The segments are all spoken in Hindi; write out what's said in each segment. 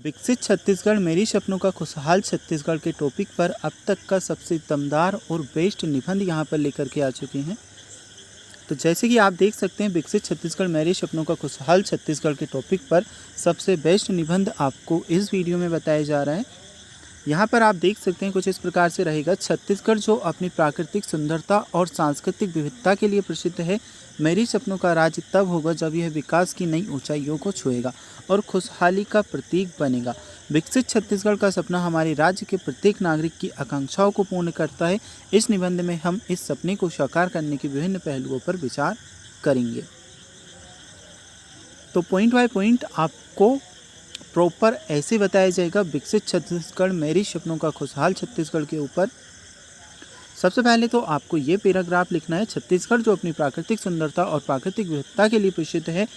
विकसित छत्तीसगढ़ मेरी सपनों का खुशहाल छत्तीसगढ़ के टॉपिक पर अब तक का सबसे दमदार और बेस्ट निबंध यहाँ पर लेकर के आ चुके हैं। तो जैसे कि आप देख सकते हैं, विकसित छत्तीसगढ़ मेरे सपनों का खुशहाल छत्तीसगढ़ के टॉपिक पर सबसे बेस्ट निबंध आपको इस वीडियो में बताया जा रहा है। यहाँ पर आप देख सकते हैं कुछ इस प्रकार से रहेगा। छत्तीसगढ़ जो अपनी प्राकृतिक सुंदरता और सांस्कृतिक विविधता के लिए प्रसिद्ध है, मेरी सपनों का राज्य तब होगा जब यह विकास की नई ऊंचाइयों को छुएगा और खुशहाली का प्रतीक बनेगा। विकसित छत्तीसगढ़ का सपना हमारे राज्य के प्रत्येक नागरिक की आकांक्षाओं को पूर्ण करता है। इस निबंध में हम इस सपने को साकार करने के विभिन्न पहलुओं पर विचार करेंगे। तो पॉइंट बाय पॉइंट आपको प्रॉपर ऐसे बताया जाएगा विकसित छत्तीसगढ़ मेरी सपनों का खुशहाल छत्तीसगढ़ के ऊपर। सबसे पहले तो आपको ये पैराग्राफ लिखना है। छत्तीसगढ़ जो अपनी प्राकृतिक सुंदरता और प्राकृतिक विविधता के लिए प्रसिद्ध है,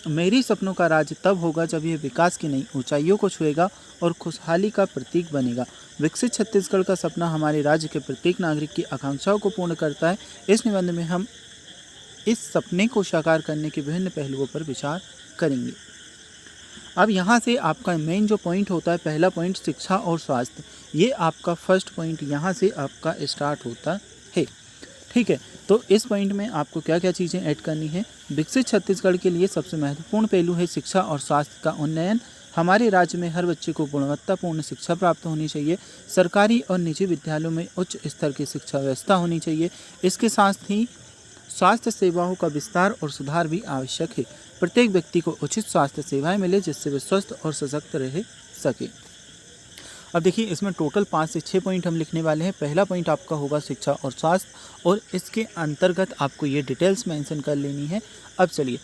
मेरी सपनों का राज्य तब होगा जब यह विकास की नई ऊंचाइयों को छुएगा और खुशहाली का प्रतीक बनेगा। विकसित छत्तीसगढ़ का सपना हमारे राज्य के प्रत्येक नागरिक की आकांक्षाओं को पूर्ण करता है। इस निबंध में हम इस सपने को साकार करने के विभिन्न पहलुओं पर विचार करेंगे। अब यहाँ से आपका मेन जो पॉइंट होता है, पहला पॉइंट शिक्षा और स्वास्थ्य, ये आपका फर्स्ट पॉइंट यहाँ से आपका स्टार्ट होता है। ठीक है, तो इस पॉइंट में आपको क्या क्या चीज़ें ऐड करनी है। विकसित छत्तीसगढ़ के लिए सबसे महत्वपूर्ण पहलू है शिक्षा और स्वास्थ्य का उन्नयन। हमारे राज्य में हर बच्चे को गुणवत्तापूर्ण शिक्षा प्राप्त होनी चाहिए। सरकारी और निजी विद्यालयों में उच्च स्तर की शिक्षा व्यवस्था होनी चाहिए। इसके साथ ही स्वास्थ्य सेवाओं का विस्तार और सुधार भी आवश्यक है। प्रत्येक व्यक्ति को उचित स्वास्थ्य सेवाएं मिले जिससे वे स्वस्थ और सशक्त रह सके। अब देखिए, इसमें टोटल 5 से 6 पॉइंट हम लिखने वाले हैं। पहला पॉइंट आपका होगा शिक्षा और स्वास्थ्य, और इसके अंतर्गत आपको ये डिटेल्स मेंशन कर लेनी है। अब चलिए,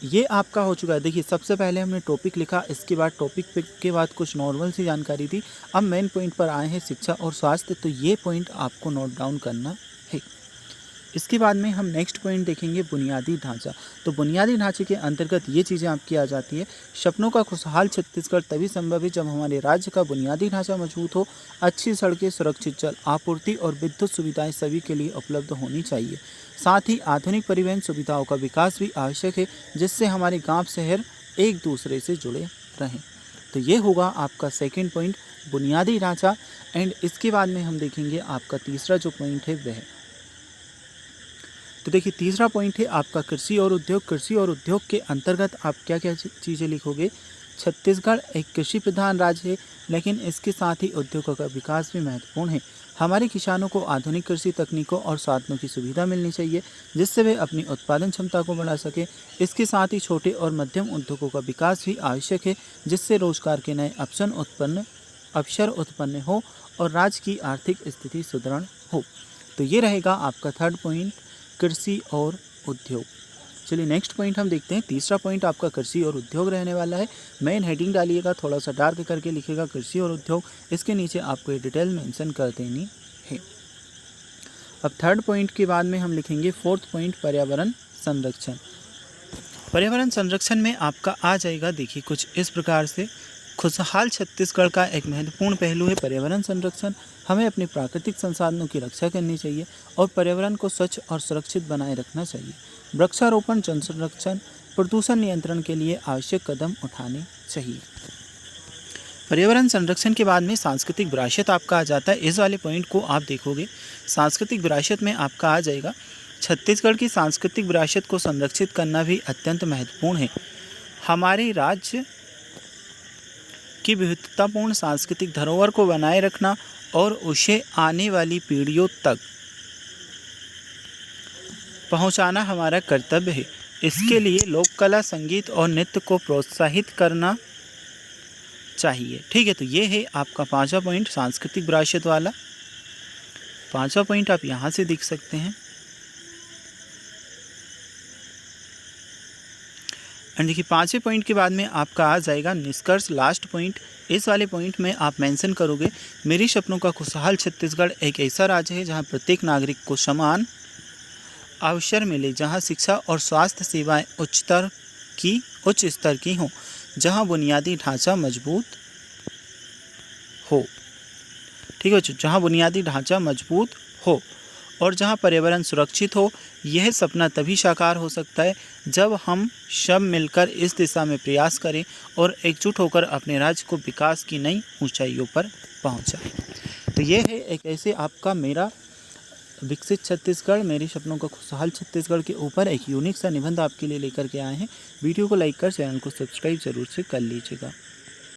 ये आपका हो चुका है। देखिए, सबसे पहले हमने टॉपिक लिखा, इसके बाद टॉपिक के बाद कुछ नॉर्मल सी जानकारी दी। अब मेन पॉइंट पर आए हैं शिक्षा और स्वास्थ्य, तो ये पॉइंट आपको नोट डाउन करना है। इसके बाद में हम नेक्स्ट पॉइंट देखेंगे बुनियादी ढांचा। तो बुनियादी ढांचे के अंतर्गत ये चीज़ें आपकी आ जाती है। सपनों का खुशहाल छत्तीसगढ़ तभी संभव है जब हमारे राज्य का बुनियादी ढांचा मजबूत हो। अच्छी सड़कें, सुरक्षित जल आपूर्ति और विद्युत सुविधाएं सभी के लिए उपलब्ध होनी चाहिए। साथ ही आधुनिक परिवहन सुविधाओं का विकास भी आवश्यक है, जिससे हमारे गाँव शहर एक दूसरे से जुड़े रहें। तो ये होगा आपका सेकेंड पॉइंट, बुनियादी ढांचा। एंड इसके बाद में हम देखेंगे आपका तीसरा जो पॉइंट है वह। तो देखिए, तीसरा पॉइंट है आपका कृषि और उद्योग। कृषि और उद्योग के अंतर्गत आप क्या क्या चीज़ें लिखोगे। छत्तीसगढ़ एक कृषि प्रधान राज्य है, लेकिन इसके साथ ही उद्योगों का विकास भी महत्वपूर्ण है। हमारे किसानों को आधुनिक कृषि तकनीकों और साधनों की सुविधा मिलनी चाहिए, जिससे वे अपनी उत्पादन क्षमता को बढ़ा सके। इसके साथ ही छोटे और मध्यम उद्योगों का विकास भी आवश्यक है, जिससे रोजगार के नए अवसर उत्पन्न हो और राज्य की आर्थिक स्थिति सुदृढ़ हो। तो ये रहेगा आपका थर्ड पॉइंट, कृषि और उद्योग। चलिए, नेक्स्ट पॉइंट हम देखते हैं। तीसरा पॉइंट आपका कृषि और उद्योग रहने वाला है। मेन हेडिंग डालिएगा, थोड़ा सा डार्क करके लिखिएगा कृषि और उद्योग। इसके नीचे आपको ये डिटेल मेंशन कर देनी है। अब थर्ड पॉइंट के बाद में हम लिखेंगे फोर्थ पॉइंट, पर्यावरण संरक्षण। पर्यावरण संरक्षण में आपका आ जाएगा, देखिए कुछ इस प्रकार से। खुशहाल छत्तीसगढ़ का एक महत्वपूर्ण पहलू है पर्यावरण संरक्षण। हमें अपने प्राकृतिक संसाधनों की रक्षा करनी चाहिए और पर्यावरण को स्वच्छ और सुरक्षित बनाए रखना चाहिए। वृक्षारोपण, जल संरक्षण, प्रदूषण नियंत्रण के लिए आवश्यक कदम उठाने चाहिए। पर्यावरण संरक्षण के बाद में सांस्कृतिक विरासत आपका आ जाता है। इस वाले पॉइंट को आप देखोगे, सांस्कृतिक विरासत में आपका आ जाएगा छत्तीसगढ़ की सांस्कृतिक विरासत को संरक्षित करना भी अत्यंत महत्वपूर्ण है। हमारे राज्य की विविधतापूर्ण सांस्कृतिक धरोहर को बनाए रखना और उसे आने वाली पीढ़ियों तक पहुंचाना हमारा कर्तव्य है। इसके लिए लोक कला, संगीत और नृत्य को प्रोत्साहित करना चाहिए। ठीक है, तो ये है आपका पांचवा पॉइंट, सांस्कृतिक विरासत वाला। पांचवा पॉइंट आप यहाँ से देख सकते हैं। एंड देखिए, पाँचवें पॉइंट के बाद में आपका आ जाएगा निष्कर्ष, लास्ट पॉइंट। इस वाले पॉइंट में आप मेंशन करोगे, मेरी सपनों का खुशहाल छत्तीसगढ़ एक ऐसा राज्य है जहां प्रत्येक नागरिक को समान अवसर मिले, जहां शिक्षा और स्वास्थ्य सेवाएं उच्च स्तर की हों, जहां बुनियादी ढांचा मजबूत हो। ठीक है, जहां बुनियादी ढांचा मजबूत हो और जहां पर्यावरण सुरक्षित हो। यह सपना तभी साकार हो सकता है जब हम सब मिलकर इस दिशा में प्रयास करें और एकजुट होकर अपने राज्य को विकास की नई ऊंचाइयों पर पहुंचाएं। तो ये है एक ऐसे आपका मेरा विकसित छत्तीसगढ़ मेरे सपनों का खुशहाल छत्तीसगढ़ के ऊपर एक यूनिक सा निबंध आपके लिए लेकर के आए हैं। वीडियो को लाइक कर चैनल को सब्सक्राइब जरूर से कर लीजिएगा।